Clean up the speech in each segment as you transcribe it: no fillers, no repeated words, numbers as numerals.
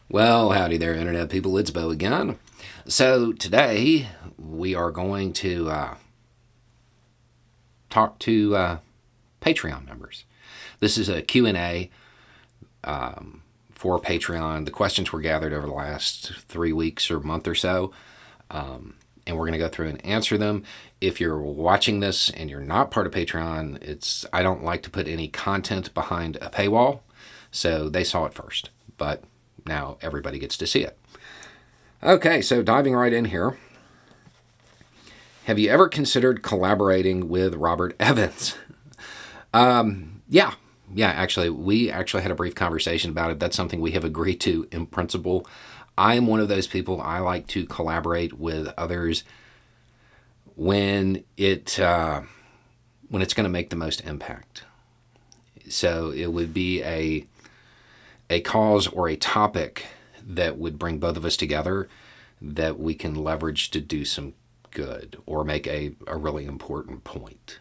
Well, howdy there, Internet people. It's Bo again. So, today we are going to talk to Patreon members. This is a Q&A for Patreon. The questions were gathered over the last 3 weeks or month or so, and we're going to go through and answer them. If you're watching this and you're not part of Patreon, I don't like to put any content behind a paywall, so they saw it first. But now everybody gets to see it. Okay, so diving right in here. Have you ever considered collaborating with Robert Evans? Yeah, actually, we actually had a brief conversation about it. That's something we have agreed to in principle. I am one of those people. I like to collaborate with others when it's going to make the most impact. So it would be a cause or a topic that would bring both of us together that we can leverage to do some good or make a really important point.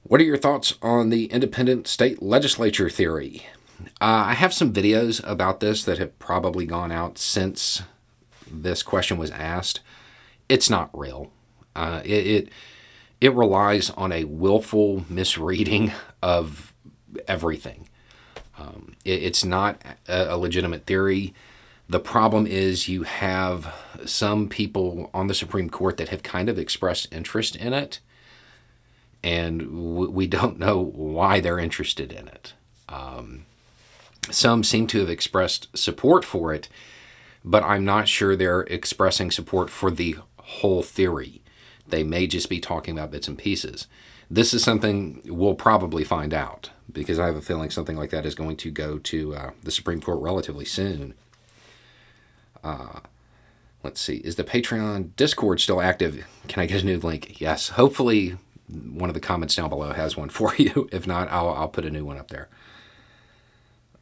What are your thoughts on the independent state legislature theory? I have some videos about this that have probably gone out since this question was asked. It's not real. It relies on a willful misreading of everything. It's not a legitimate theory. The problem is you have some people on the Supreme Court that have kind of expressed interest in it, and we don't know why they're interested in it. Some seem to have expressed support for it, but I'm not sure they're expressing support for the whole theory. They may just be talking about bits and pieces. This is something we'll probably find out, because I have a feeling something like that is going to go to the Supreme Court relatively soon. Let's see. Is the Patreon Discord still active? Can I get a new link? Yes. Hopefully one of the comments down below has one for you. If not, I'll put a new one up there.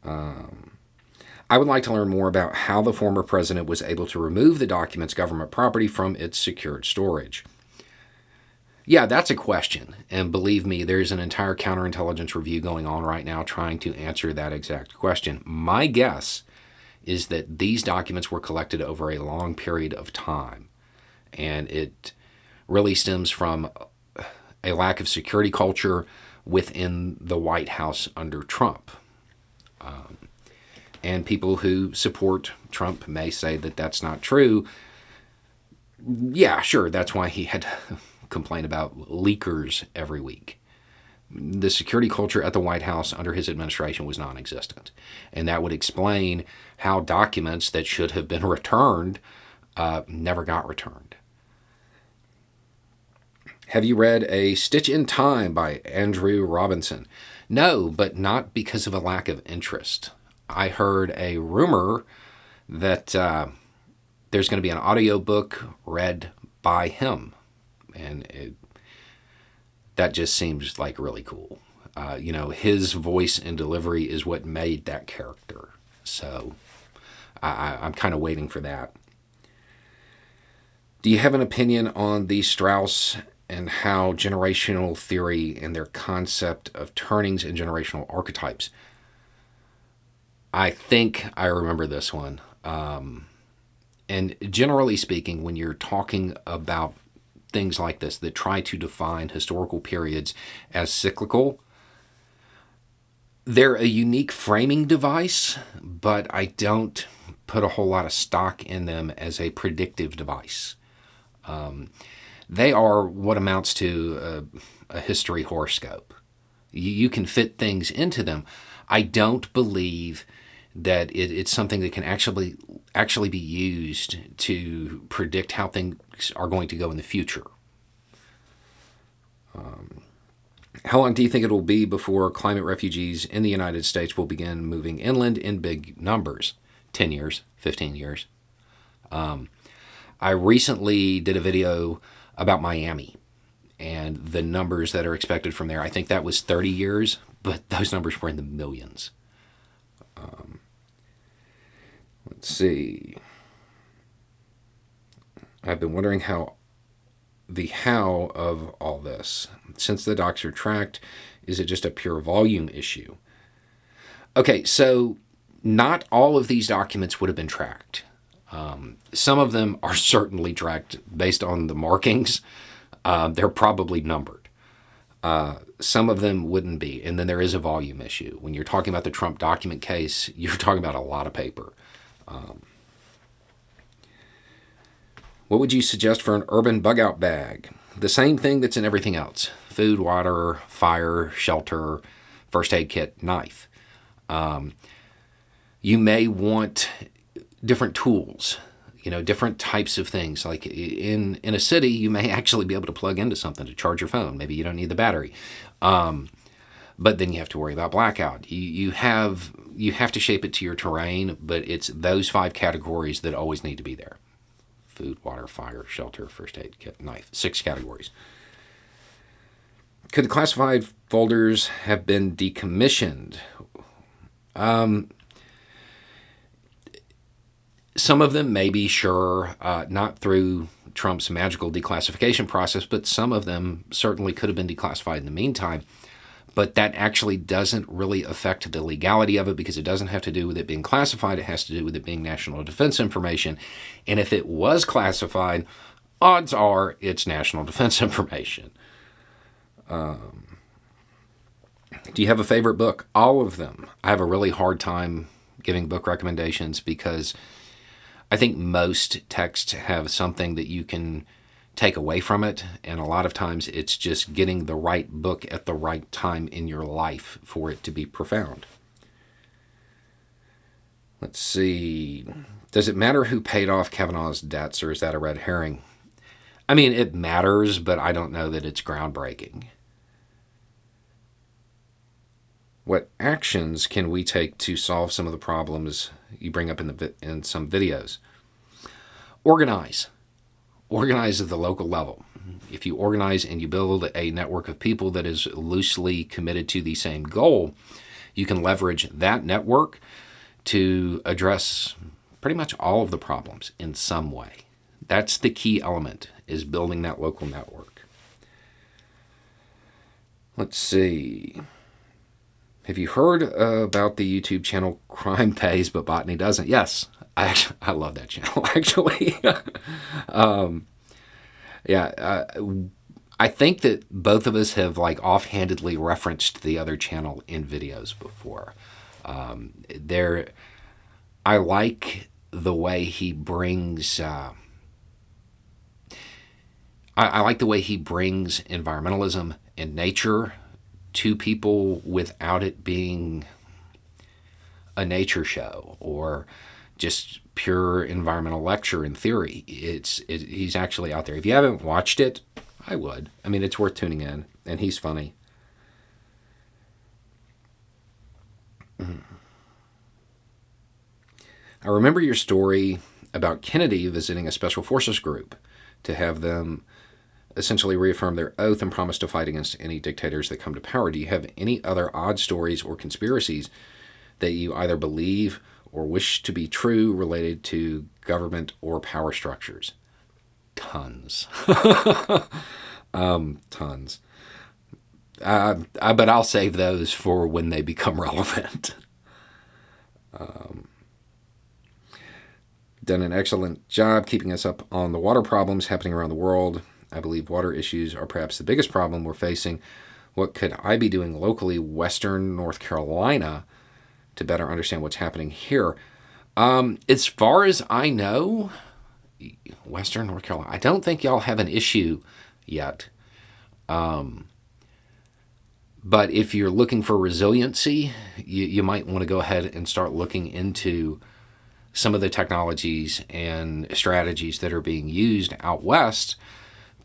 I would like to learn more about how the former president was able to remove the documents government property from its secured storage. Yeah, that's a question. And believe me, there's an entire counterintelligence review going on right now trying to answer that exact question. My guess is that these documents were collected over a long period of time. And it really stems from a lack of security culture within the White House under Trump. And people who support Trump may say that that's not true. Yeah, sure, that's why he had complain about leakers every week. The security culture at the White House under his administration was non-existent. And that would explain how documents that should have been returned never got returned. Have you read A Stitch in Time by Andrew Robinson? No, but not because of a lack of interest. I heard a rumor that there's going to be an audiobook read by him. And that just seems like really cool. His voice and delivery is what made that character. So I'm kind of waiting for that. Do you have an opinion on the Strauss and how generational theory and their concept of turnings and generational archetypes? I think I remember this one. And generally speaking, when you're talking about things like this that try to define historical periods as cyclical, they're a unique framing device, but I don't put a whole lot of stock in them as a predictive device. They are what amounts to a history horoscope. You can fit things into them. I don't believe that it's something that can actually be used to predict how things are going to go in the future. How long do you think it will be before climate refugees in the United States will begin moving inland in big numbers? 10 years, 15 years. I recently did a video about Miami and the numbers that are expected from there. I think that was 30 years, but those numbers were in the millions. Let's see. I've been wondering how of all this. Since the docs are tracked, is it just a pure volume issue? Okay, so not all of these documents would have been tracked. Some of them are certainly tracked based on the markings. They're probably numbered. Some of them wouldn't be. And then there is a volume issue. When you're talking about the Trump document case, you're talking about a lot of paper. What would you suggest for an urban bug-out bag? The same thing that's in everything else. Food, water, fire, shelter, first aid kit, knife. You may want different tools, different types of things. Like in a city, you may actually be able to plug into something to charge your phone. Maybe you don't need the battery. But then you have to worry about blackout. You have to shape it to your terrain, but it's those 5 categories that always need to be there. Food, water, fire, shelter, first aid kit, knife. 6 categories. Could the classified folders have been decommissioned? Some of them maybe, sure, not through Trump's magical declassification process, but some of them certainly could have been declassified in the meantime. But that actually doesn't really affect the legality of it, because it doesn't have to do with it being classified. It has to do with it being national defense information. And if it was classified, odds are it's national defense information. Do you have a favorite book? All of them. I have a really hard time giving book recommendations because I think most texts have something that you can take away from it, and a lot of times it's just getting the right book at the right time in your life for it to be profound. Let's see. Does it matter who paid off Kavanaugh's debts, or is that a red herring? I mean, it matters, but I don't know that it's groundbreaking. What actions can we take to solve some of the problems you bring up in some videos? Organize. Organize at the local level. If you organize and you build a network of people that is loosely committed to the same goal, you can leverage that network to address pretty much all of the problems in some way. That's the key element, is building that local network. Let's see. Have you heard about the YouTube channel Crime Pays But Botany Doesn't? Yes. I love that channel, actually. I think that both of us have offhandedly referenced the other channel in videos before. I like the way he brings. I like the way he brings environmentalism and nature to people without it being a nature show or just pure environmental lecture in theory. He's actually out there. If you haven't watched it, I would. I mean, it's worth tuning in, and he's funny. I remember your story about Kennedy visiting a special forces group to have them essentially reaffirm their oath and promise to fight against any dictators that come to power. Do you have any other odd stories or conspiracies that you either believe or wish to be true related to government or power structures? Tons. Tons. But I'll save those for when they become relevant. Done an excellent job keeping us up on the water problems happening around the world. I believe water issues are perhaps the biggest problem we're facing. What could I be doing locally, Western North Carolina, to better understand what's happening here? As far as I know, Western North Carolina, I don't think y'all have an issue yet. But if you're looking for resiliency, you might want to go ahead and start looking into some of the technologies and strategies that are being used out west,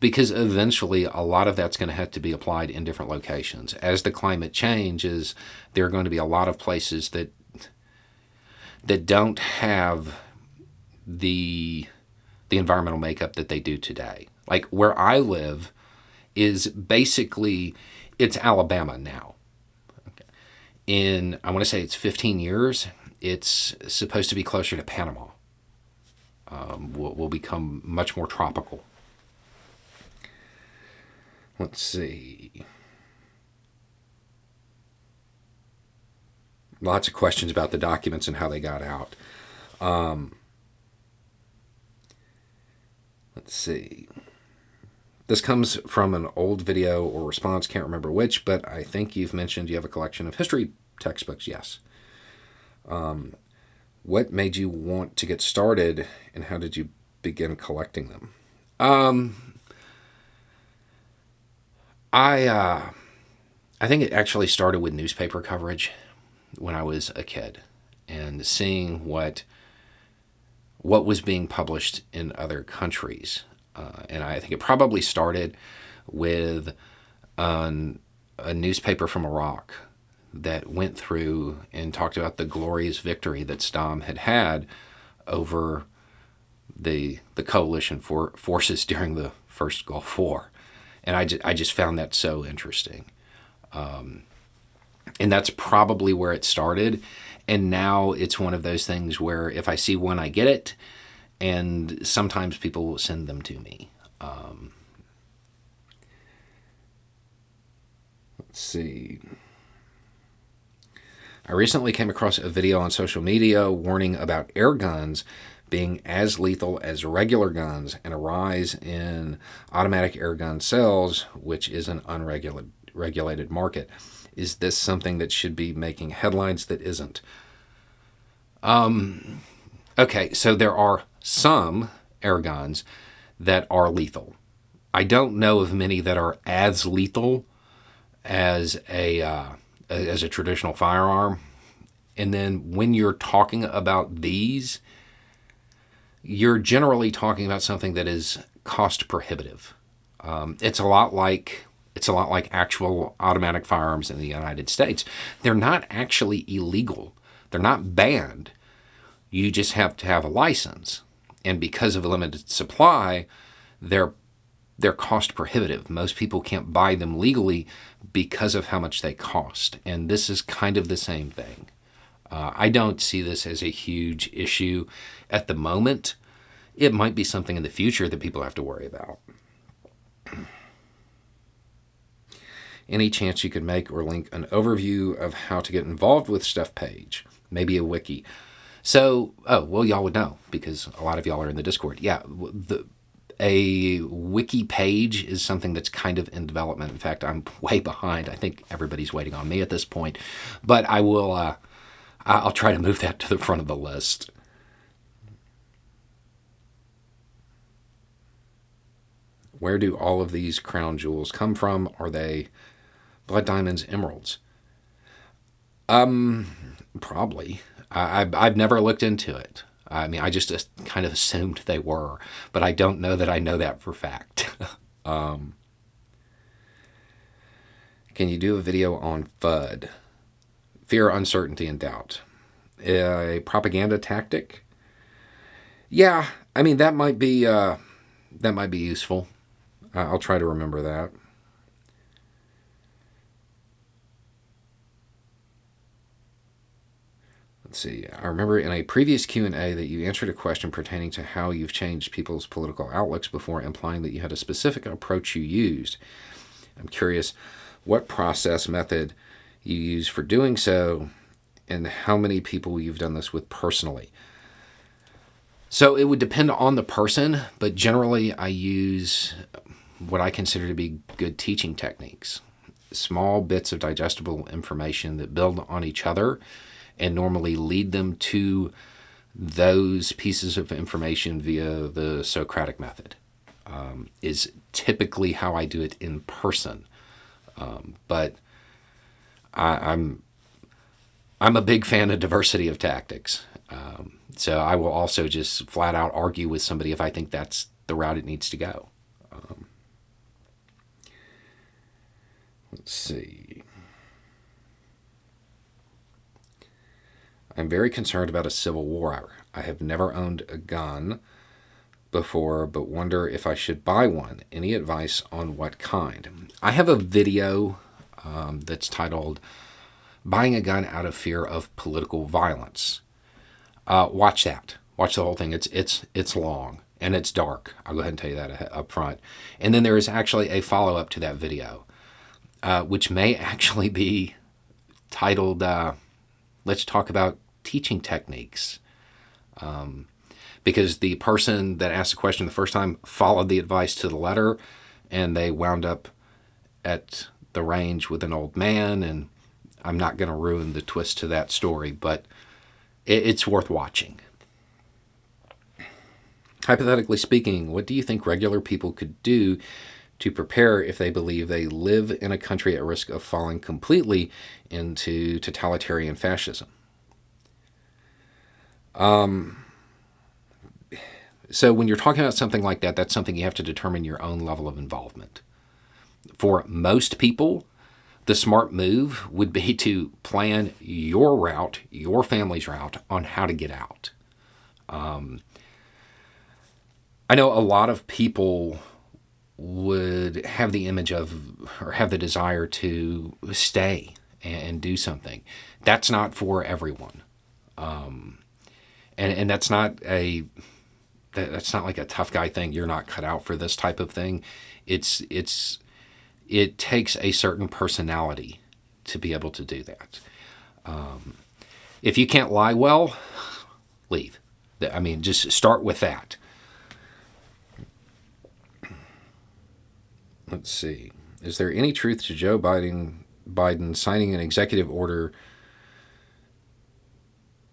because eventually a lot of that's going to have to be applied in different locations. As the climate changes, there are going to be a lot of places that don't have the environmental makeup that they do today. Like where I live is basically, it's Alabama now. Okay. I want to say it's 15 years, it's supposed to be closer to Panama. Will become much more tropical. Let's see. Lots of questions about the documents and how they got out. Let's see. This comes from an old video or response, can't remember which, but I think you've mentioned you have a collection of history textbooks. Yes. What made you want to get started, and how did you begin collecting them? I think it actually started with newspaper coverage when I was a kid, and seeing what was being published in other countries. And I think it probably started with a newspaper from Iraq that went through and talked about the glorious victory that Saddam had over the coalition forces during the first Gulf War. And I just found that so interesting. And that's probably where it started. And now it's one of those things where if I see one, I get it. And sometimes people will send them to me. Let's see. I recently came across a video on social media warning about air guns being as lethal as regular guns and a rise in automatic air gun sales, which is an unregulated market. Is this something that should be making headlines that isn't? Okay, so there are some air guns that are lethal. I don't know of many that are as lethal as a traditional firearm. And then when you're talking about these, you're generally talking about something that is cost prohibitive. It's a lot like actual automatic firearms in the United States. They're not actually illegal. They're not banned. You just have to have a license. And because of a limited supply, they're cost prohibitive. Most people can't buy them legally because of how much they cost. And this is kind of the same thing. I don't see this as a huge issue at the moment. It might be something in the future that people have to worry about. Any chance you could make or link an overview of how to get involved with stuff page? Maybe a wiki. So, y'all would know because a lot of y'all are in the Discord. Yeah, a wiki page is something that's kind of in development. In fact, I'm way behind. I think everybody's waiting on me at this point. But I will, I'll try to move that to the front of the list. Where do all of these crown jewels come from? Are they blood diamonds, emeralds? Probably. I've never looked into it. I mean, I just kind of assumed they were, but I don't know that I know that for fact. Can you do a video on FUD? Fear, uncertainty, and doubt. A propaganda tactic? Yeah, I mean that might be useful. I'll try to remember that. Let's see. I remember in a previous Q&A that you answered a question pertaining to how you've changed people's political outlooks before implying that you had a specific approach you used. I'm curious what process method you use for doing so and how many people you've done this with personally. So it would depend on the person, but generally I use what I consider to be good teaching techniques. Small bits of digestible information that build on each other and normally lead them to those pieces of information via the Socratic method, is typically how I do it in person. But I'm a big fan of diversity of tactics. So I will also just flat out argue with somebody if I think that's the route it needs to go. Let's see. I'm very concerned about a civil war. I have never owned a gun before, but wonder if I should buy one. Any advice on what kind? I have a video that's titled Buying a Gun Out of Fear of Political Violence. Watch that. Watch the whole thing. It's long and it's dark. I'll go ahead and tell you that up front. And then there is actually a follow-up to that video, which may actually be titled Let's talk about teaching techniques. Because the person that asked the question the first time followed the advice to the letter, and they wound up at the range with an old man, and I'm not going to ruin the twist to that story, but it's worth watching. Hypothetically speaking, what do you think regular people could do to prepare if they believe they live in a country at risk of falling completely into totalitarian fascism? So when you're talking about something like that, that's something you have to determine your own level of involvement. For most people, the smart move would be to plan your route, your family's route, on how to get out. I know a lot of people would have the image of, or have the desire to stay and do something. That's not for everyone. And that's not like a tough guy thing. You're not cut out for this type of thing. It takes a certain personality to be able to do that. If you can't lie well, leave. I mean, just start with that. Let's see. Is there any truth to Joe Biden signing an executive order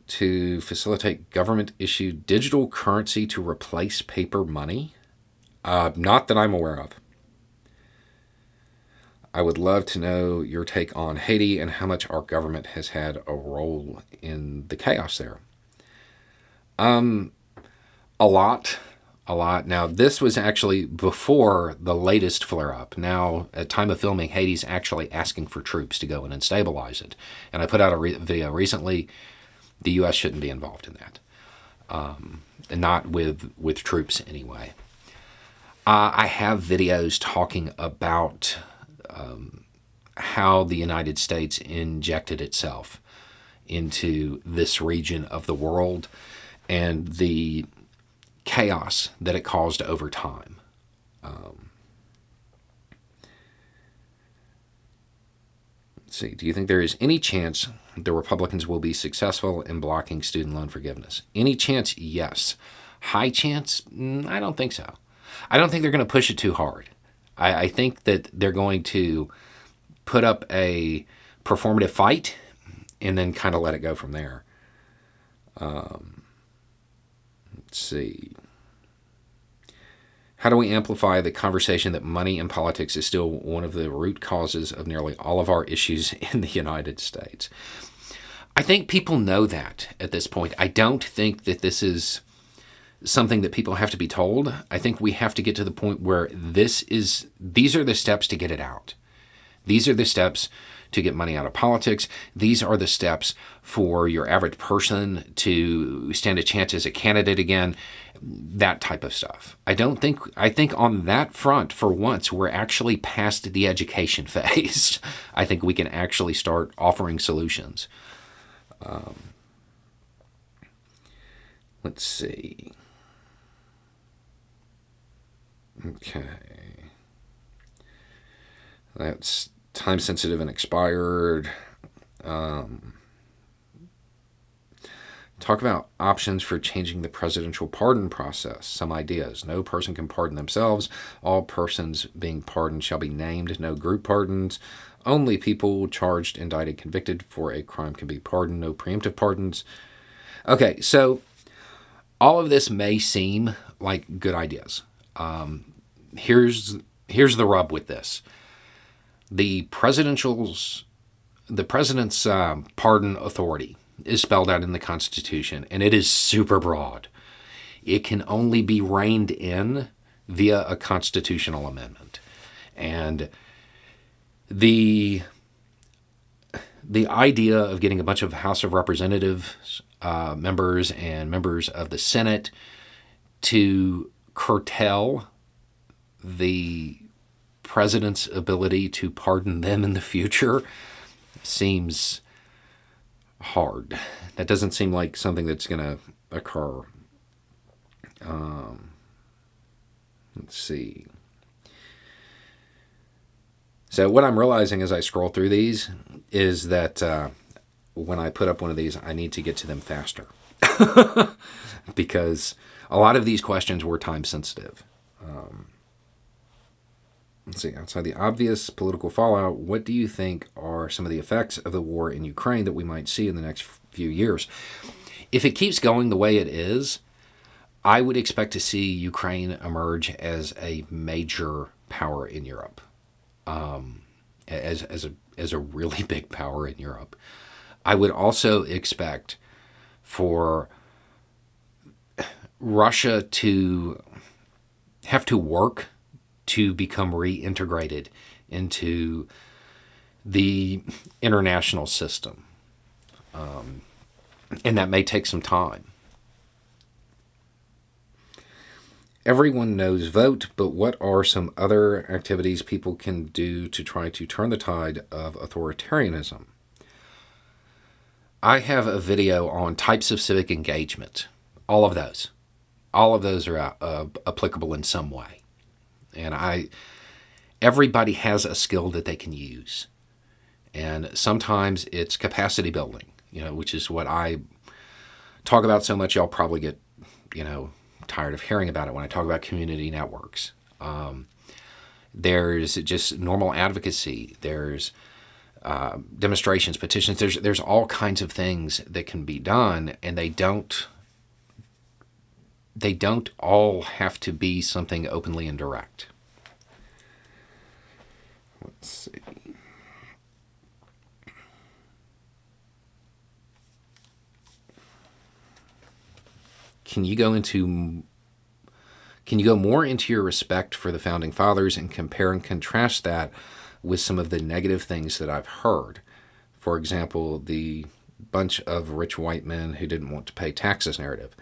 to facilitate government-issued digital currency to replace paper money? Not that I'm aware of. I would love to know your take on Haiti and how much our government has had a role in the chaos there. A lot. Now, this was actually before the latest flare-up. Now, at time of filming, Haiti's actually asking for troops to go in and stabilize it. And I put out a video recently. The U.S. shouldn't be involved in that. And not with troops anyway. I have videos talking about how the United States injected itself into this region of the world and the chaos that it caused over time. Let's see. Do you think there is any chance the Republicans will be successful in blocking student loan forgiveness? Any chance? Yes. High chance? I don't think so. I don't think they're going to push it too hard. I think that they're going to put up a performative fight and then kind of let it go from there. Let's see. How do we amplify the conversation that money in politics is still one of the root causes of nearly all of our issues in the United States? I think people know that at this point. I don't think that this is something that people have to be told. I think we have to get to the point where these are the steps to get it out. These are the steps to get money out of politics. These are the steps for your average person to stand a chance as a candidate again, that type of stuff. I think on that front, for once, we're actually past the education phase. I think we can actually start offering solutions. Let's see. Okay. That's time sensitive and expired. Talk about options for changing the presidential pardon process. Some ideas. No person can pardon themselves. All persons being pardoned shall be named. No group pardons. Only people charged, indicted, convicted for a crime can be pardoned. No preemptive pardons. Okay, so all of this may seem like good ideas. Here's the rub with this. The president's pardon authority is spelled out in the Constitution, and it is super broad. It can only be reined in via a constitutional amendment. And the idea of getting a bunch of House of Representatives members and members of the Senate to curtail the president's ability to pardon them in the future seems hard. That doesn't seem like something that's going to occur. Let's see. So what I'm realizing as I scroll through these is that when I put up one of these, I need to get to them faster. Because a lot of these questions were time sensitive. Let's see, outside the obvious political fallout, what do you think are some of the effects of the war in Ukraine that we might see in the next few years? If it keeps going the way it is, I would expect to see Ukraine emerge as a major power in Europe, as a really big power in Europe. I would also expect for Russia to have to work to become reintegrated into the international system. And that may take some time. Everyone knows vote, but what are some other activities people can do to try to turn the tide of authoritarianism? I have a video on types of civic engagement. All of those are applicable in some way. And everybody has a skill that they can use. And sometimes it's capacity building, which is what I talk about so much. Y'all probably get, tired of hearing about it when I talk about community networks. There's just normal advocacy. There's demonstrations, petitions. There's all kinds of things that can be done, and they don't all have to be something openly and direct. Let's see. Can you go more into your respect for the Founding Fathers and compare and contrast that with some of the negative things that I've heard? For example, the bunch of rich white men who didn't want to pay taxes narrative.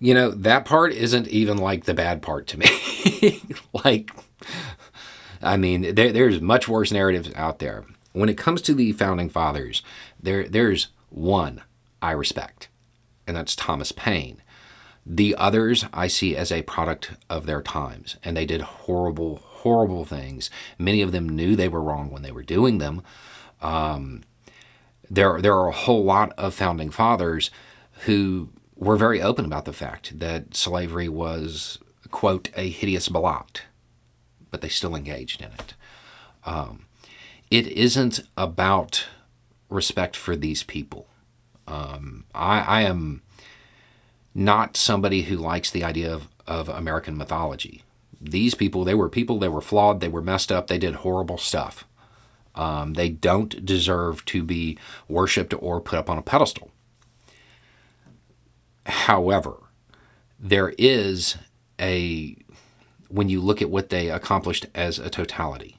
That part isn't even like the bad part to me. There's much worse narratives out there. When it comes to the Founding Fathers, there's one I respect, and that's Thomas Paine. The others I see as a product of their times, and they did horrible, horrible things. Many of them knew they were wrong when they were doing them. There are a whole lot of Founding Fathers who were very open about the fact that slavery was, quote, a hideous blot, but they still engaged in it. It isn't about respect for these people. I am not somebody who likes the idea of American mythology. These people, they were flawed, they were messed up, they did horrible stuff. They don't deserve to be worshipped or put up on a pedestal. However, there is when you look at what they accomplished as a totality,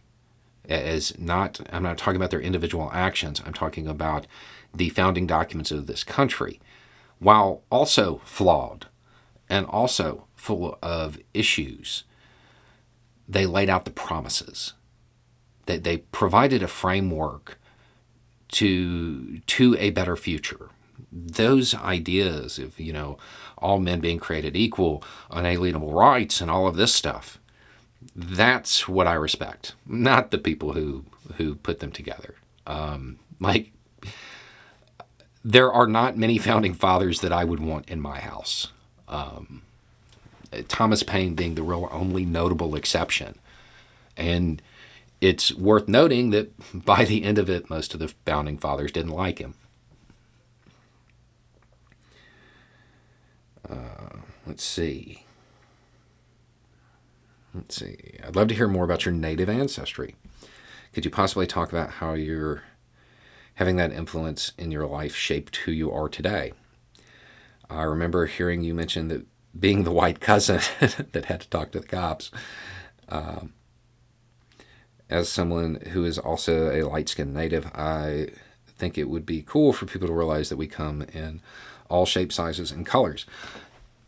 I'm not talking about their individual actions, I'm talking about the founding documents of this country, while also flawed and also full of issues, they laid out the promises. They provided a framework to a better future. Those ideas of, all men being created equal, unalienable rights, and all of this stuff, that's what I respect, not the people who put them together. There are not many Founding Fathers that I would want in my house. Thomas Paine being the real only notable exception. And it's worth noting that by the end of it, most of the Founding Fathers didn't like him. Let's see. I'd love to hear more about your native ancestry. Could you possibly talk about how you're having that influence in your life shaped who you are today? I remember hearing you mention that being the white cousin that had to talk to the cops. As someone who is also a light-skinned native, I think it would be cool for people to realize that we come in all shapes, sizes, and colors.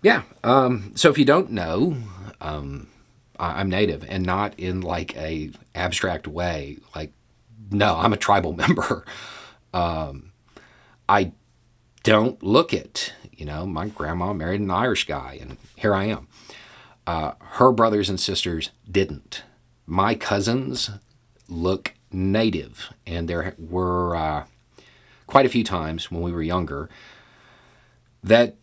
Yeah. So if you don't know, I'm native, and not in like a abstract way. No, I'm a tribal member. I don't look it. My grandma married an Irish guy, and here I am. Her brothers and sisters didn't. My cousins look native, and there were quite a few times when we were younger, that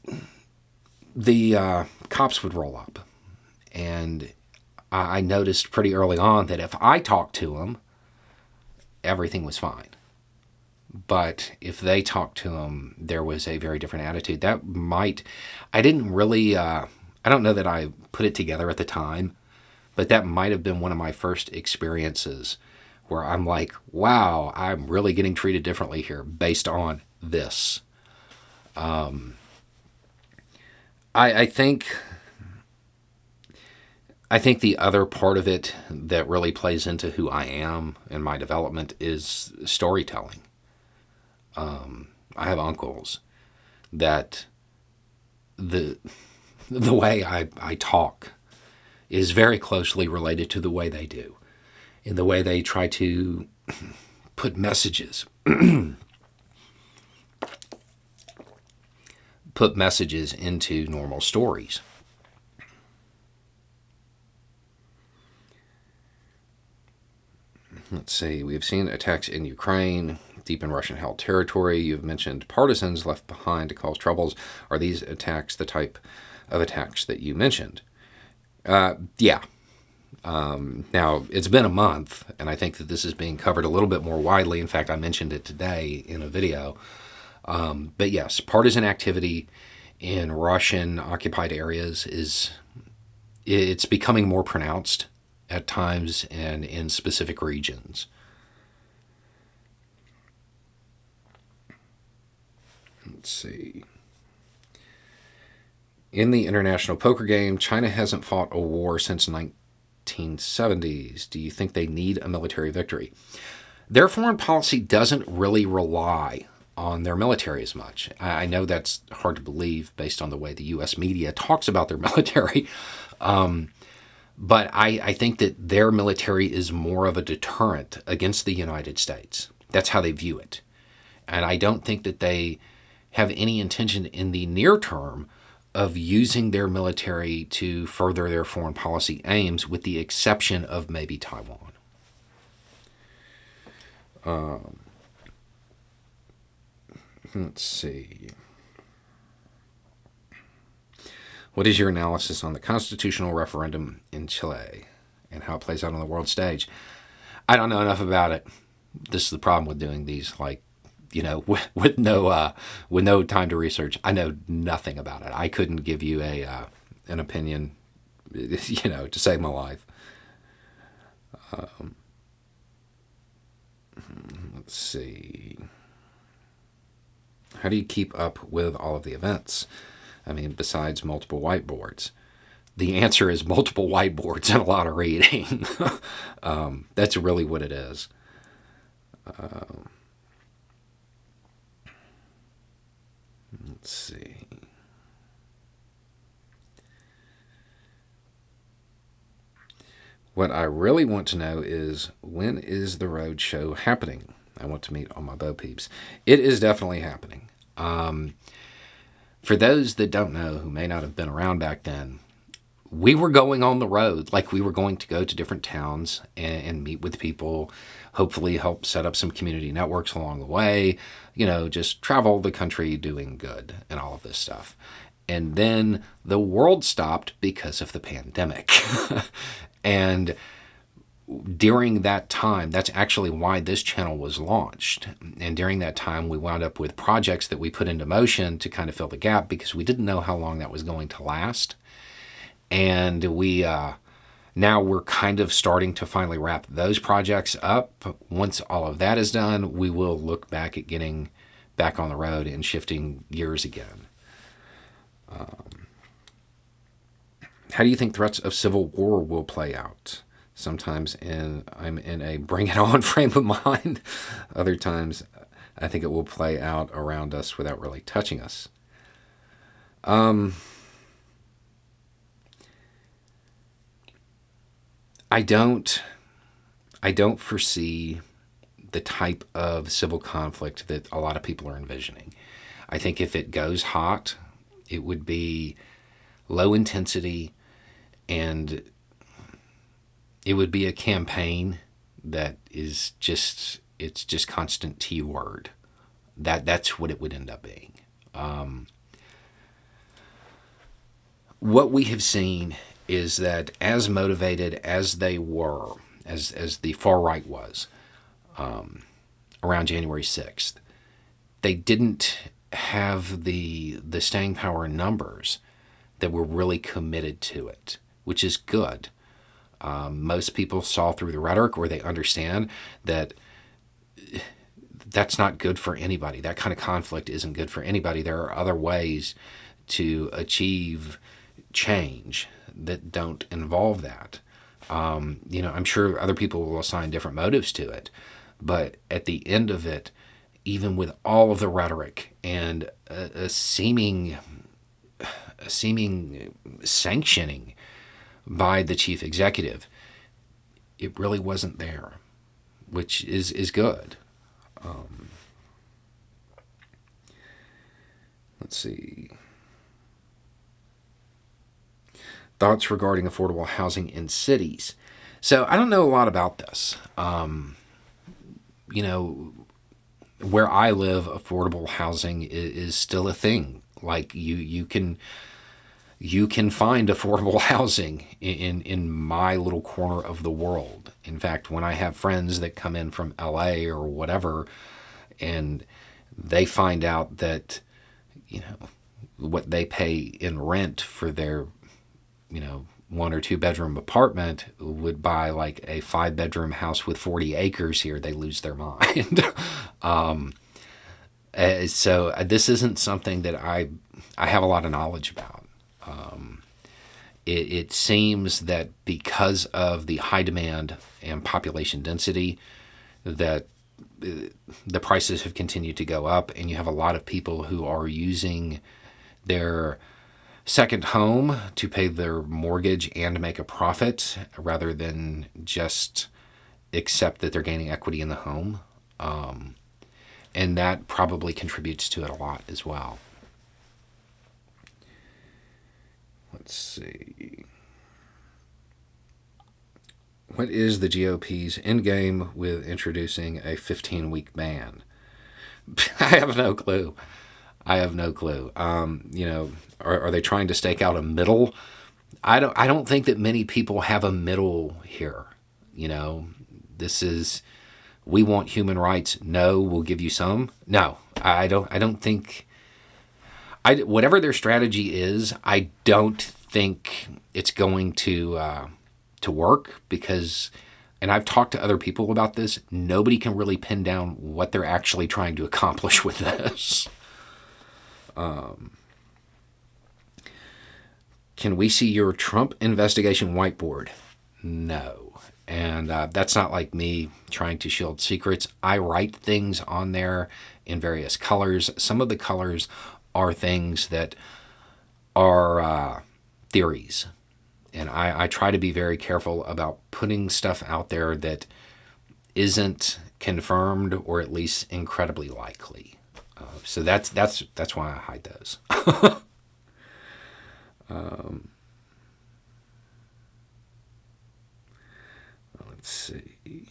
the cops would roll up. And I noticed pretty early on that if I talked to them, everything was fine. But if they talked to them, there was a very different attitude. I didn't really, I don't know that I put it together at the time, but that might have been one of my first experiences where I'm like, wow, I'm really getting treated differently here based on this. I think the other part of it that really plays into who I am and my development is storytelling. I have uncles that the way I talk is very closely related to the way they do, in the way they try to put messages into normal stories. Let's see, we've seen attacks in Ukraine, deep in Russian-held territory. You've mentioned partisans left behind to cause troubles. Are these attacks the type of attacks that you mentioned? Yeah. Now, it's been a month, and I think that this is being covered a little bit more widely. In fact, I mentioned it today in a video. But yes, partisan activity in Russian-occupied areas it's becoming more pronounced at times and in specific regions. Let's see. In the international poker game, China hasn't fought a war since 1970s. Do you think they need a military victory? Their foreign policy doesn't really rely on their military as much. I know that's hard to believe based on the way the U.S. media talks about their military. But I think that their military is more of a deterrent against the United States. That's how they view it. And I don't think that they have any intention in the near term of using their military to further their foreign policy aims, with the exception of maybe Taiwan. Let's see. What is your analysis on the constitutional referendum in Chile and how it plays out on the world stage? I don't know enough about it. This is the problem with doing these, with no time to research. I know nothing about it. I couldn't give you an opinion, to save my life. Let's see. How do you keep up with all of the events? I mean, besides multiple whiteboards. The answer is multiple whiteboards and a lot of reading. That's really what it is. Let's see. What I really want to know is, when is the road show happening? I want to meet all my Bo peeps. It is definitely happening. For those that don't know, who may not have been around back then, we were going on the road. Like, we were going to go to different towns and meet with people, hopefully help set up some community networks along the way, just travel the country doing good and all of this stuff. And then the world stopped because of the pandemic. And during that time, that's actually why this channel was launched. And during that time, we wound up with projects that we put into motion to kind of fill the gap, because we didn't know how long that was going to last. And now we're kind of starting to finally wrap those projects up. Once all of that is done, we will look back at getting back on the road and shifting gears again. How do you think threats of civil war will play out? Sometimes I'm in a bring it on frame of mind. Other times I think it will play out around us without really touching us. I don't foresee the type of civil conflict that a lot of people are envisioning. I think if it goes hot, it would be low intensity, and it would be a campaign that is just constant T word. That's what it would end up being. What we have seen is that as motivated as they were, as the far right was, around January 6th, they didn't have the staying power in numbers that were really committed to it, which is good. Most people saw through the rhetoric, or they understand that that's not good for anybody. That kind of conflict isn't good for anybody. There are other ways to achieve change that don't involve that. I'm sure other people will assign different motives to it, but at the end of it, even with all of the rhetoric and a seeming sanctioning by the chief executive, it really wasn't there, which is good. Let's see. Thoughts regarding affordable housing in cities. So I don't know a lot about this. Where I live, affordable housing is still a thing. Like you can find affordable housing in my little corner of the world. In fact, when I have friends that come in from LA or whatever, and they find out that, what they pay in rent for their, 1 or 2 bedroom apartment would buy like a 5-bedroom house with 40 acres here, they lose their mind. So this isn't something that I have a lot of knowledge about. It seems that because of the high demand and population density, that the prices have continued to go up, and you have a lot of people who are using their second home to pay their mortgage and make a profit rather than just accept that they're gaining equity in the home. And that probably contributes to it a lot as well. Let's see. What is the GOP's endgame with introducing a 15-week ban? I have no clue. Are they trying to stake out a middle? I don't think that many people have a middle here. This is, we want human rights. No, we'll give you some. No, I don't think. Whatever their strategy is, I don't think it's going to work, because, and I've talked to other people about this, nobody can really pin down what they're actually trying to accomplish with this. Can we see your Trump investigation whiteboard? No. And that's not like me trying to shield secrets. I write things on there in various colors. Some of the colors are things that are theories. And I try to be very careful about putting stuff out there that isn't confirmed, or at least incredibly likely. So that's why I hide those. Let's see.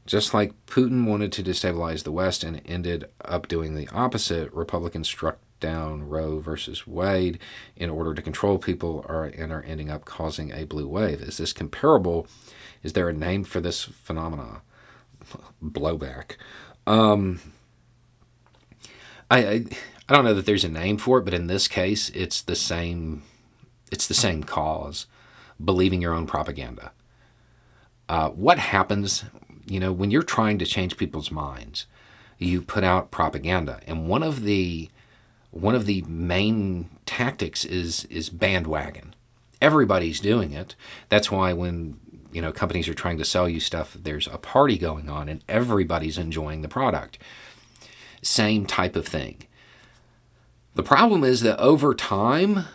Just like Putin wanted to destabilize the West and ended up doing the opposite, Republicans struck down Roe versus Wade in order to control people and are ending up causing a blue wave. Is this comparable? Is there a name for this phenomena? Blowback. I don't know that there's a name for it, but in this case, it's the same cause, believing your own propaganda. What happens, when you're trying to change people's minds, you put out propaganda, and one of the main tactics is bandwagon. Everybody's doing it. That's why when companies are trying to sell you stuff, there's a party going on and everybody's enjoying the product. Same type of thing. The problem is that over time,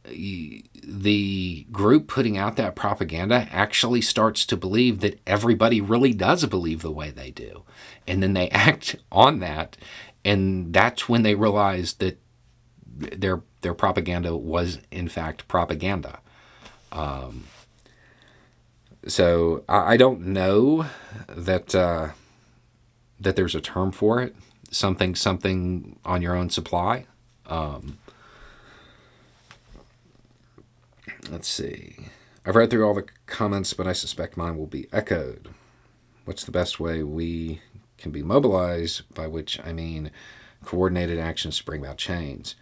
the group putting out that propaganda actually starts to believe that everybody really does believe the way they do. And then they act on that, and that's when they realize that their propaganda was in fact propaganda. So I don't know that that there's a term for it, something on your own supply. Let's see. I've read through all the comments, but I suspect mine will be echoed. What's the best way we can be mobilized, by which I mean coordinated actions to bring about change?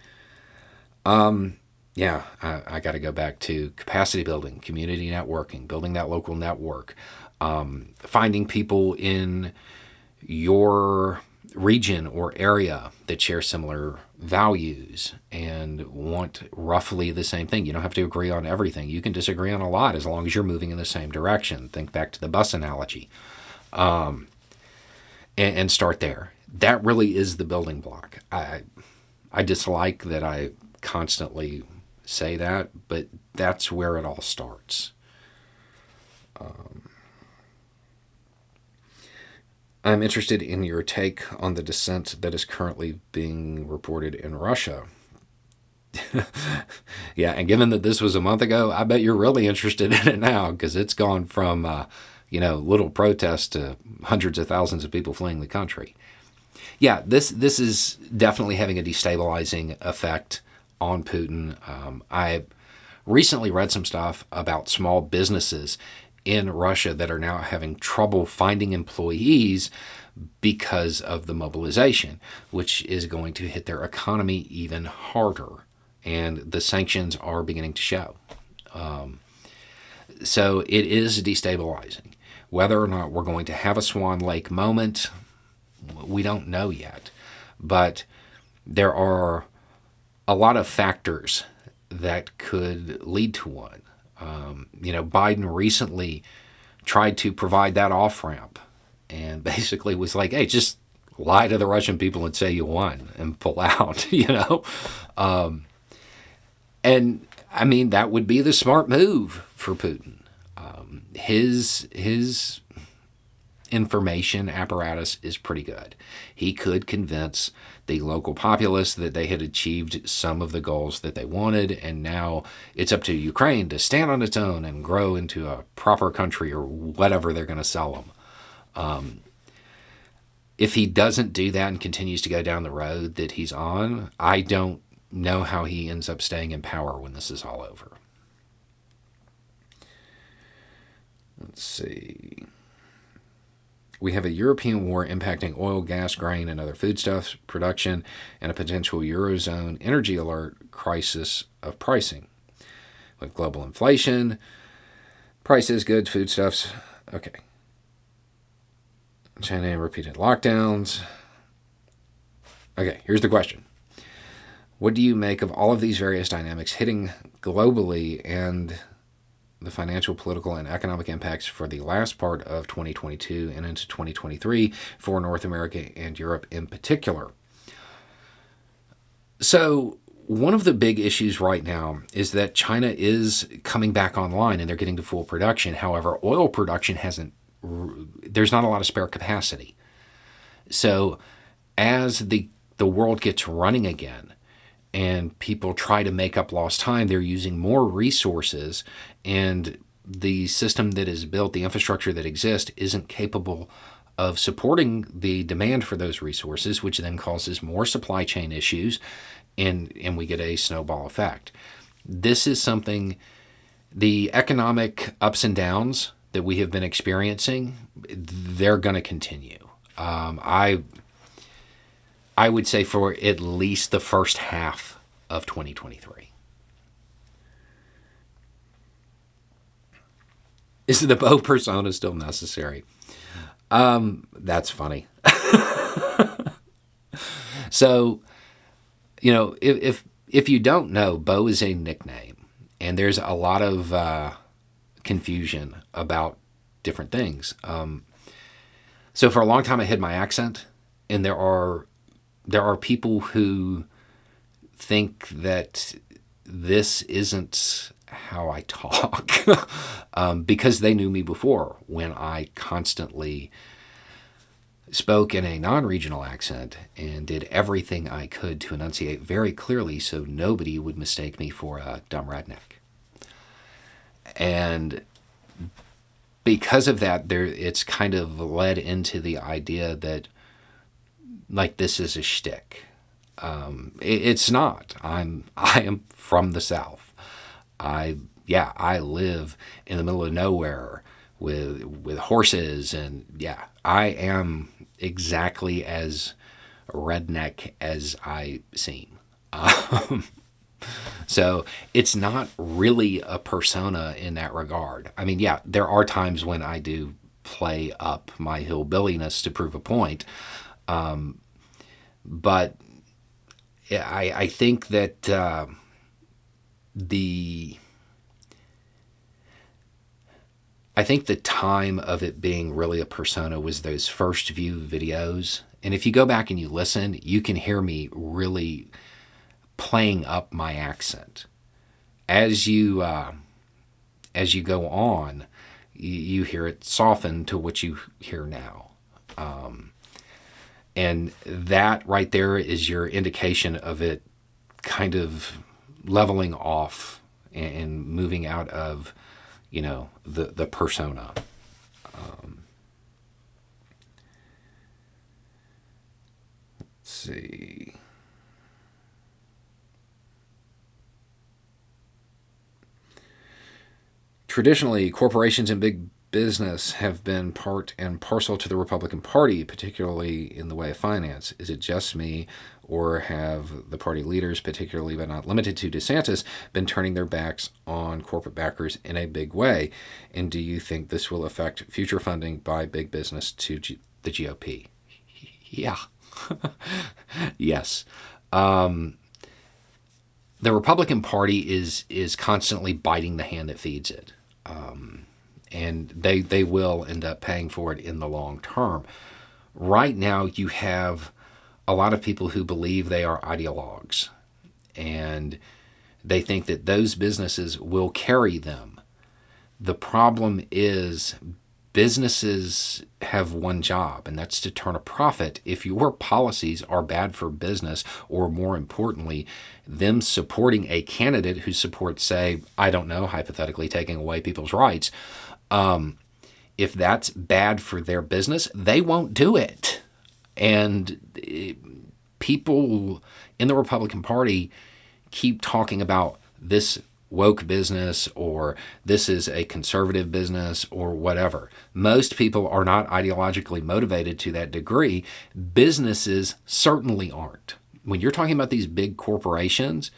Yeah, I got to go back to capacity building, community networking, building that local network, finding people in your region or area that share similar values and want roughly the same thing. You don't have to agree on everything. You can disagree on a lot as long as you're moving in the same direction. Think back to the bus analogy, and start there. That really is the building block. I dislike that I constantly say that, but that's where it all starts. I'm interested in your take on the dissent that is currently being reported in Russia. Yeah, and given that this was a month ago, I bet you're really interested in it now, because it's gone from little protests to hundreds of thousands of people fleeing the country. Yeah, this is definitely having a destabilizing effect on Putin. I recently read some stuff about small businesses in Russia that are now having trouble finding employees because of the mobilization, which is going to hit their economy even harder. And the sanctions are beginning to show. So it is destabilizing. Whether or not we're going to have a Swan Lake moment, we don't know yet. But there are a lot of factors that could lead to one. Biden recently tried to provide that off-ramp and basically was like, hey, just lie to the Russian people and say you won and pull out, And, I mean, that would be the smart move for Putin. His information apparatus is pretty good. He could convince the local populace that they had achieved some of the goals that they wanted, and now it's up to Ukraine to stand on its own and grow into a proper country or whatever they're going to sell them. If he doesn't do that and continues to go down the road that he's on, I don't know how he ends up staying in power when this is all over. Let's see. We have a European war impacting oil, gas, grain, and other foodstuffs production, and a potential Eurozone energy alert crisis of pricing. With global inflation, prices, goods, foodstuffs. Okay. China and repeated lockdowns. Okay, here's the question. What do you make of all of these various dynamics hitting globally and the financial, political, and economic impacts for the last part of 2022 and into 2023 for North America and Europe in particular? So one of the big issues right now is that China is coming back online and they're getting to full production. However, oil production there's not a lot of spare capacity. So as the world gets running again, and people try to make up lost time, they're using more resources, and the system that is built, the infrastructure that exists, isn't capable of supporting the demand for those resources, which then causes more supply chain issues, and we get a snowball effect. This is something, the economic ups and downs that we have been experiencing, they're going to continue. I would say for at least the first half of 2023. Is the Bo persona still necessary? That's funny. So, if you don't know, Bo is a nickname, and there's a lot of confusion about different things. So for a long time, I hid my accent, and there are people who think that this isn't how I talk because they knew me before when I constantly spoke in a non-regional accent and did everything I could to enunciate very clearly so nobody would mistake me for a dumb redneck. And because of that, it's kind of led into the idea that like this is a shtick. It's not. I am from the South. I live in the middle of nowhere with horses, and I am exactly as redneck as I seem. So it's not really a persona in that regard. I mean, there are times when I do play up my hillbilliness to prove a point, but I think that the time of it being really a persona was those first few videos. And if you go back and you listen, you can hear me really playing up my accent. As you go on, you hear it soften to what you hear now. And that right there is your indication of it kind of leveling off and moving out of, the persona. Let's see. Traditionally, corporations and big business have been part and parcel to the Republican Party, particularly in the way of finance. Is it just me, or have the party leaders, particularly but not limited to DeSantis, been turning their backs on corporate backers in a big way? And do you think this will affect future funding by big business to the GOP? Yeah. Yes. The Republican Party is constantly biting the hand that feeds it. And they will end up paying for it in the long term. Right now, you have a lot of people who believe they are ideologues, and they think that those businesses will carry them. The problem is businesses have one job, and that's to turn a profit. If your policies are bad for business, or more importantly, them supporting a candidate who supports, say, I don't know, hypothetically taking away people's rights, if that's bad for their business, they won't do it. And people in the Republican Party keep talking about this woke business, or this is a conservative business, or whatever. Most people are not ideologically motivated to that degree. Businesses certainly aren't. When you're talking about these big corporations,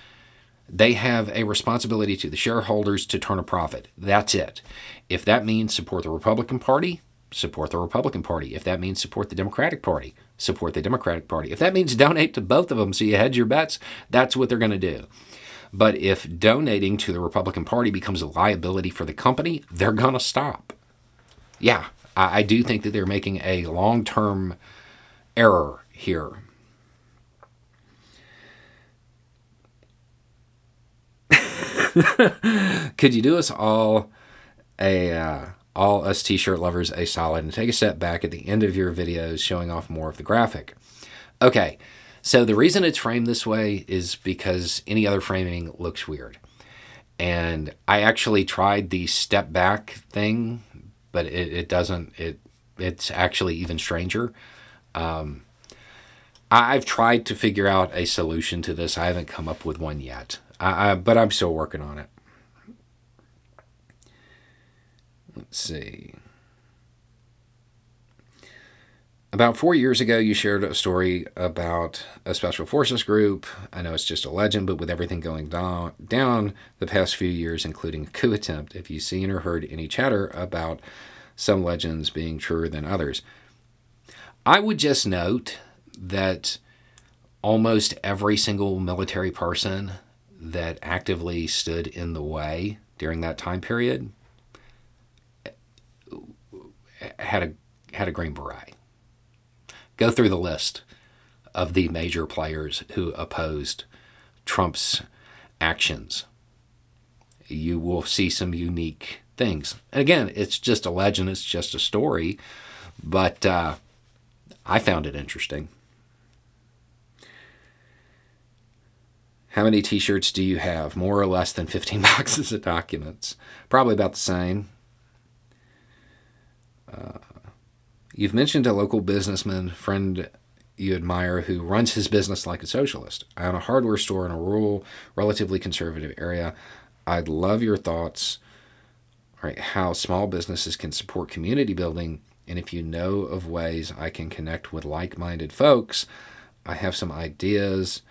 they have a responsibility to the shareholders to turn a profit. That's it. If that means support the Republican Party, support the Republican Party. If that means support the Democratic Party, support the Democratic Party. If that means donate to both of them so you hedge your bets, that's what they're going to do. But if donating to the Republican Party becomes a liability for the company, they're going to stop. Yeah, I do think that they're making a long-term error here. Could you do us all us t-shirt lovers a solid and take a step back at the end of your videos showing off more of the graphic? Okay, so the reason it's framed this way is because any other framing looks weird. And I actually tried the step back thing, but it doesn't. It's actually even stranger. I've tried to figure out a solution to this. I haven't come up with one yet. But I'm still working on it. Let's see. About 4 years ago, you shared a story about a special forces group. I know it's just a legend, but with everything going down the past few years, including a coup attempt, have you seen or heard any chatter about some legends being truer than others? I would just note that almost every single military person that actively stood in the way during that time period had a Green Beret. Go through the list of the major players who opposed Trump's actions. You will see some unique things. And again, it's just a legend, it's just a story, but I found it interesting. How many t-shirts do you have? More or less than 15 boxes of documents. Probably about the same. You've mentioned a local businessman friend you admire who runs his business like a socialist. I own a hardware store in a rural, relatively conservative area. I'd love your thoughts, right, how small businesses can support community building, and if you know of ways I can connect with like-minded folks. I have some ideas.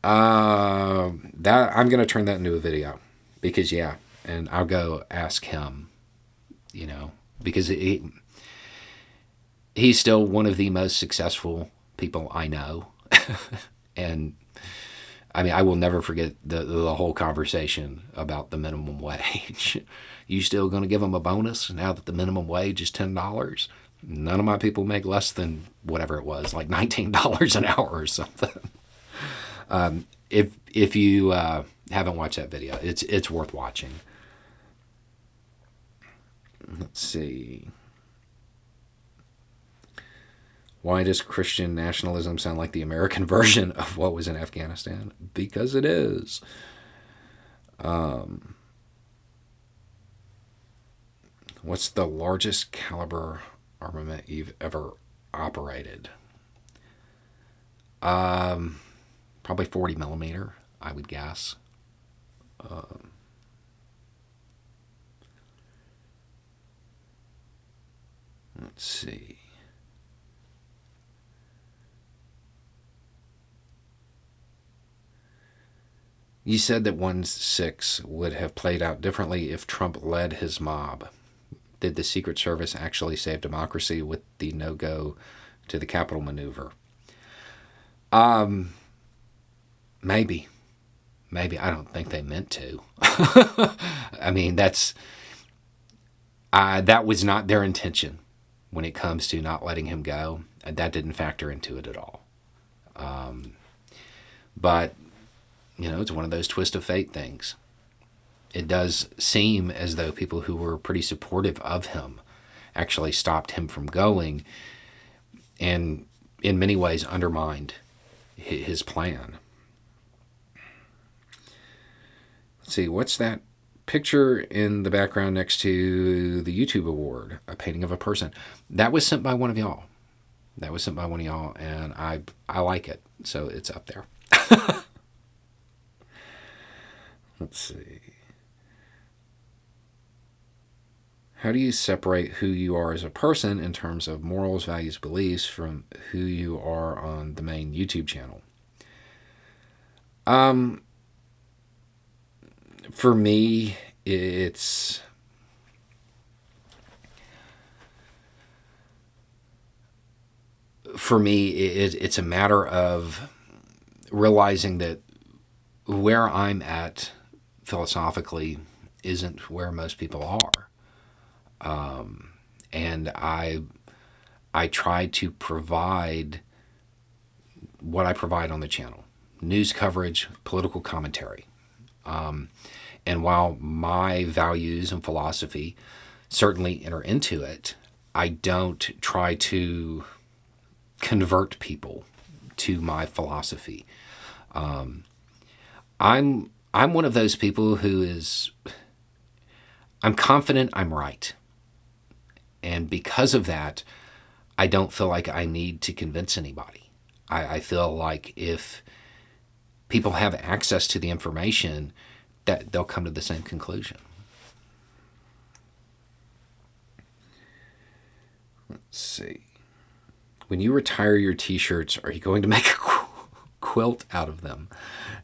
That I'm going to turn that into a video because, yeah, and I'll go ask him, because he's still one of the most successful people I know. And I mean, I will never forget the whole conversation about the minimum wage. You still going to give them a bonus now that the minimum wage is $10? None of my people make less than whatever it was, like $19 an hour or something. If you haven't watched that video, it's worth watching. Let's see. Why does Christian nationalism sound like the American version of what was in Afghanistan? Because it is. What's the largest caliber armament you've ever operated? Probably 40 millimeter, I would guess. Let's see. You said that 1/6 would have played out differently if Trump led his mob. Did the Secret Service actually save democracy with the no-go to the Capitol maneuver? Maybe. I don't think they meant to. I mean, that was not their intention when it comes to not letting him go. That didn't factor into it at all. But, it's one of those twist of fate things. It does seem as though people who were pretty supportive of him actually stopped him from going and in many ways undermined his plan. Let's see, what's that picture in the background next to the YouTube award? A painting of a person. That was sent by one of y'all. And I like it, so it's up there. Let's see. How do you separate who you are as a person in terms of morals, values, beliefs from who you are on the main YouTube channel? For me, it's a matter of realizing that where I'm at philosophically isn't where most people are. And I try to provide what I provide on the channel. News coverage, political commentary. And while my values and philosophy certainly enter into it, I don't try to convert people to my philosophy. I'm one of those people I'm confident I'm right. And because of that, I don't feel like I need to convince anybody. I feel like if people have access to the information, that they'll come to the same conclusion. Let's see. When you retire your t-shirts, are you going to make a quilt out of them?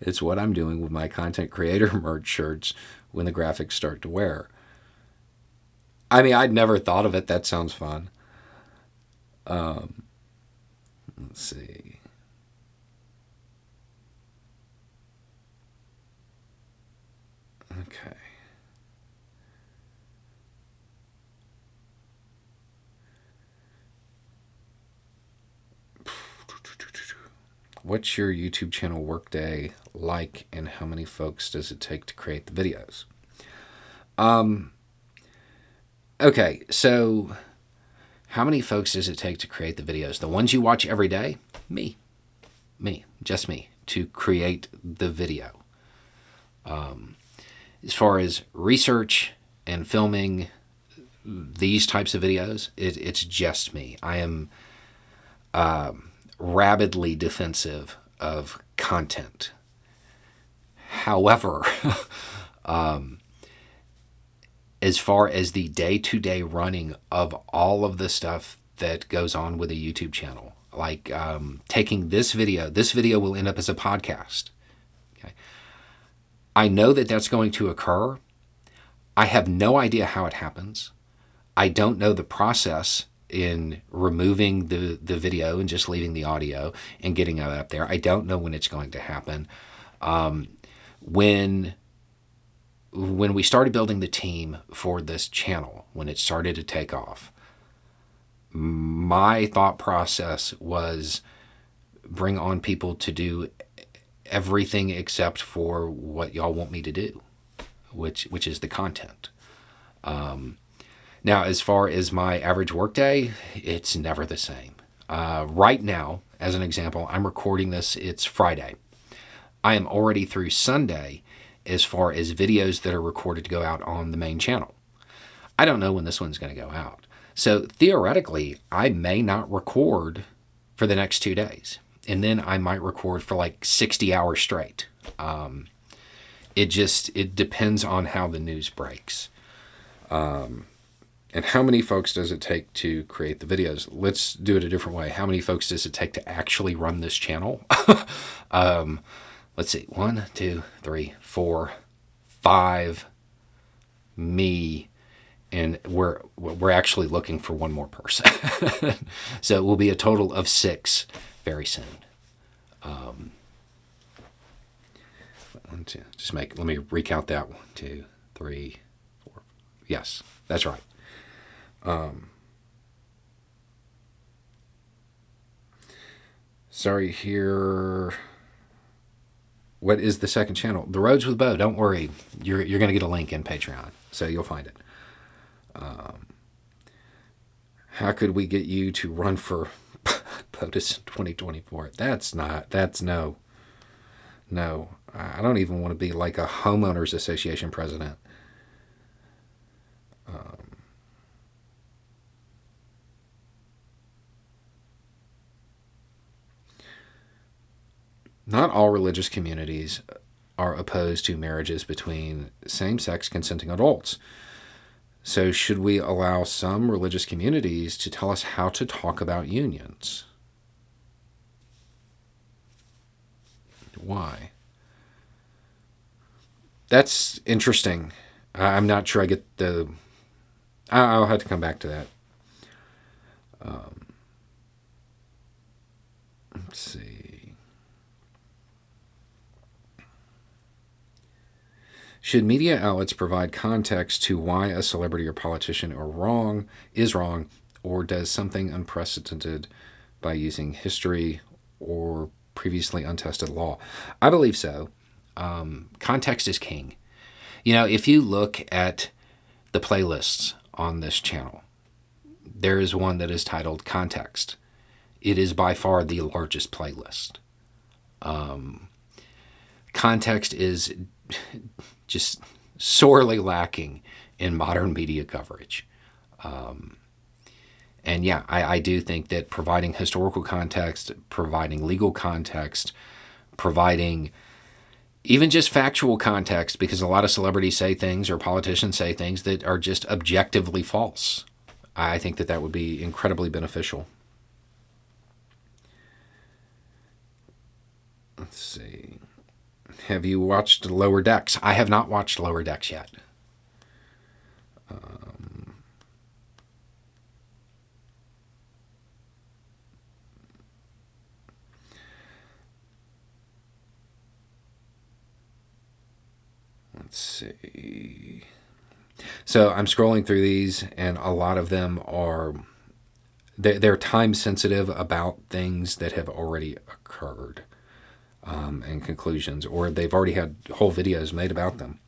It's what I'm doing with my content creator merch shirts when the graphics start to wear. I mean, I'd never thought of it. That sounds fun. Let's see. Okay. What's your YouTube channel workday like, and how many folks does it take to create the videos? Okay, so how many folks does it take to create the videos? The ones you watch every day? Me, just me, to create the video. As far as research and filming these types of videos, it's just me. I am rabidly defensive of content. However, as far as the day-to-day running of all of the stuff that goes on with a YouTube channel, like taking this video will end up as a podcast. Okay. I know that that's going to occur. I have no idea how it happens. I don't know the process in removing the video and just leaving the audio and getting it up there. I don't know when it's going to happen. When we started building the team for this channel, when it started to take off, my thought process was bring on people to do everything except for what y'all want me to do, which is the content. Now, as far as my average workday, it's never the same. Right now, as an example, I'm recording this, it's Friday. I am already through Sunday as far as videos that are recorded to go out on the main channel. I don't know when this one's going to go out. So theoretically, I may not record for the next 2 days. And then I might record for like 60 hours straight. It depends on how the news breaks. And how many folks does it take to create the videos? Let's do it a different way. How many folks does it take to actually run this channel? Let's see. 1, 2, 3, 4, 5. Me. And we're actually looking for one more person. So it will be a total of 6 very soon. Let me recount that. 1, 2, 3, 4. Yes, that's right. Sorry here. What is the second channel? The Roads with Bo. Don't worry. You're going to get a link in Patreon, so you'll find it. How could we get you to run for POTUS in 2024? That's no. I don't even want to be like a homeowners association president. Not all religious communities are opposed to marriages between same-sex consenting adults. So should we allow some religious communities to tell us how to talk about unions? Why? That's interesting. I'm not sure I get the... I'll have to come back to that. Let's see. Should media outlets provide context to why a celebrity or politician is wrong, or does something unprecedented by using history or previously untested law? I believe so. Context is king. If you look at the playlists on this channel, there is one that is titled Context. It is by far the largest playlist. Context is just sorely lacking in modern media coverage. And yeah, I do think that providing historical context, providing legal context, providing even just factual context, because a lot of celebrities say things or politicians say things that are just objectively false. I think that would be incredibly beneficial. Let's see. Have you watched Lower Decks? I have not watched Lower Decks yet. Let's see. So I'm scrolling through these, and a lot of them are... They're time sensitive about things that have already occurred. And conclusions, or they've already had whole videos made about them.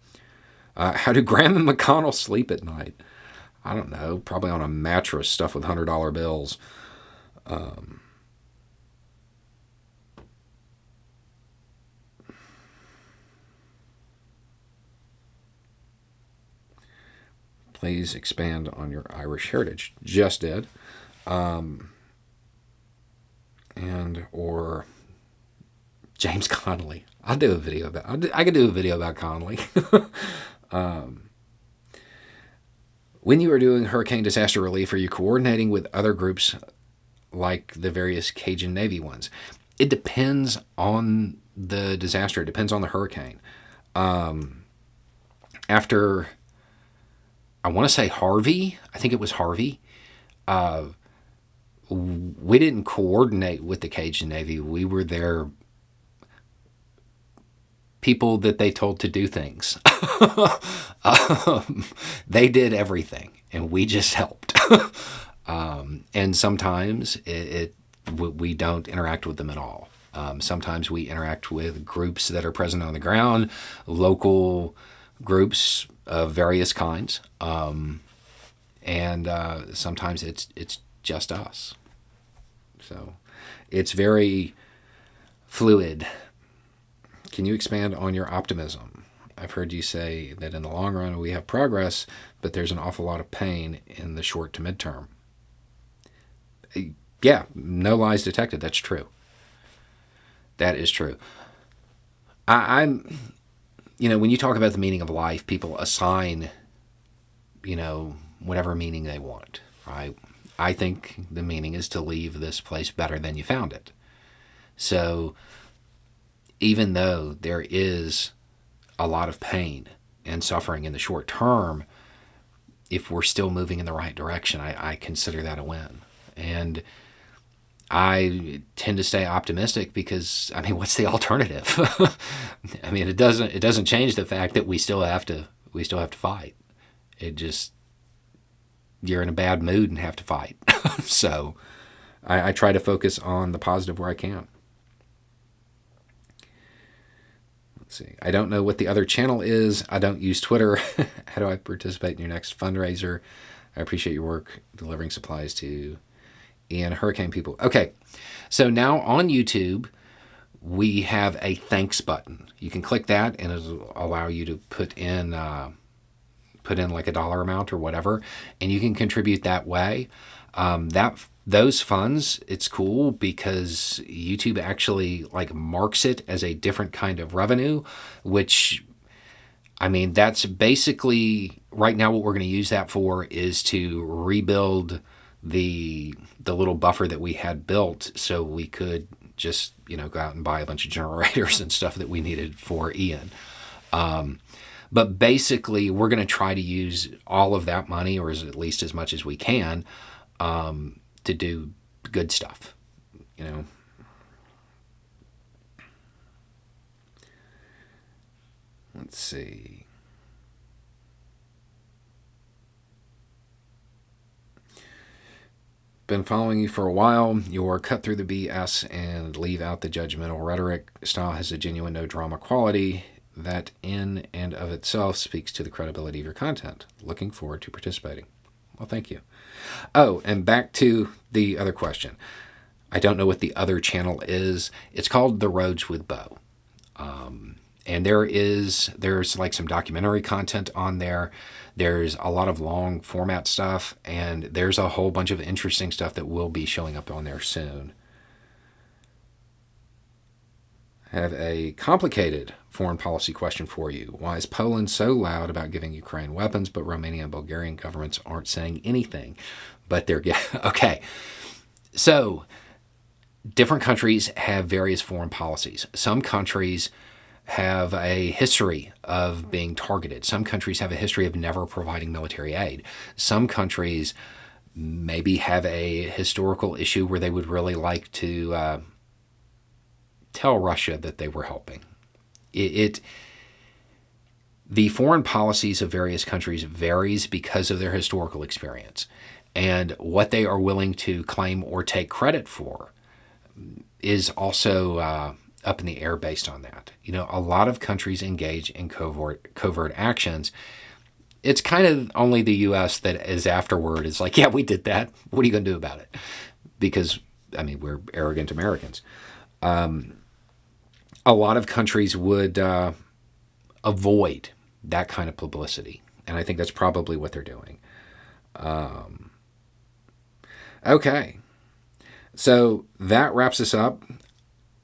How do Graham and McConnell sleep at night? I don't know, probably on a mattress stuffed with $100 bills. Please expand on your Irish heritage. Just did. and or James Connolly. I could do a video about Connolly. When you are doing hurricane disaster relief, are you coordinating with other groups like the various Cajun Navy ones? It depends on the disaster. It depends on the hurricane. After, I want to say Harvey, I think it was Harvey, we didn't coordinate with the Cajun Navy. We were their people that they told to do things. They did everything, and we just helped. And sometimes we don't interact with them at all. Sometimes we interact with groups that are present on the ground, local groups of various kinds, and sometimes it's just us. So it's very fluid. Can you expand on your optimism? I've heard you say that in the long run we have progress, but there's an awful lot of pain in the short to midterm. Yeah, no lies detected. That's true. That is true. I'm, when you talk about the meaning of life, people assign, whatever meaning they want, right? I think the meaning is to leave this place better than you found it. So even though there is a lot of pain and suffering in the short term, if we're still moving in the right direction, I consider that a win. And I tend to stay optimistic because, what's the alternative? It doesn't change the fact that we still have to fight. It just, you're in a bad mood and have to fight. So I try to focus on the positive where I can. Let's see. I don't know what the other channel is. I don't use Twitter. How do I participate in your next fundraiser? I appreciate your work delivering supplies to Ian hurricane people. Okay, so now on YouTube, we have a thanks button. You can click that, and it'll allow you to put in like a dollar amount or whatever, and you can contribute that way. Those funds, it's cool because YouTube actually marks it as a different kind of revenue, which, that's basically right now what we're going to use that for is to rebuild the little buffer that we had built so we could just, go out and buy a bunch of generators and stuff that we needed for Ian. But basically, we're going to try to use all of that money, or at least as much as we can, to do good stuff, Let's see. Been following you for a while. Your cut through the BS and leave out the judgmental rhetoric style has a genuine no drama quality that in and of itself speaks to the credibility of your content. Looking forward to participating. Well, thank you. Oh, and back to the other question. I don't know what the other channel is. It's called The Roads with Bo. And there's some documentary content on there. There's a lot of long format stuff, and there's a whole bunch of interesting stuff that will be showing up on there soon. I have a complicated foreign policy question for you. Why is Poland so loud about giving Ukraine weapons, but Romania and Bulgarian governments aren't saying anything? But they're okay. So different countries have various foreign policies. Some countries have a history of being targeted. Some countries have a history of never providing military aid. Some countries maybe have a historical issue where they would really like to tell Russia that they were helping. The foreign policies of various countries varies because of their historical experience, and what they are willing to claim or take credit for is also up in the air based on that. A lot of countries engage in covert actions. It's kind of only the U.S. that is afterward is like, yeah, we did that. What are you going to do about it? Because, we're arrogant Americans. A lot of countries would avoid that kind of publicity, and I think that's probably what they're doing. Okay. So that wraps us up.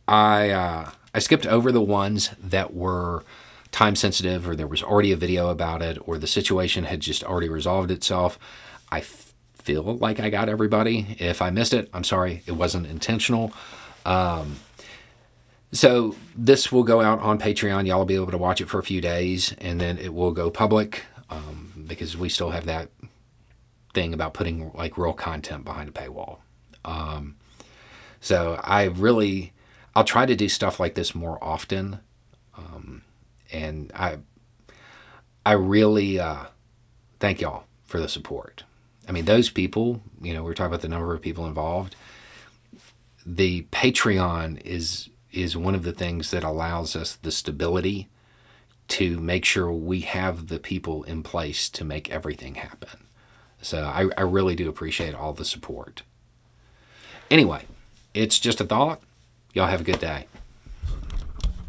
I skipped over the ones that were time sensitive, or there was already a video about it, or the situation had just already resolved itself. I feel like I got everybody. If I missed it, I'm sorry. It wasn't intentional. So this will go out on Patreon. Y'all will be able to watch it for a few days, and then it will go public, because we still have that thing about putting like real content behind a paywall. So I'll try to do stuff like this more often. And I really thank y'all for the support. I mean, those people, we're talking about the number of people involved. The Patreon is one of the things that allows us the stability to make sure we have the people in place to make everything happen. So I really do appreciate all the support. Anyway, it's just a thought. Y'all have a good day.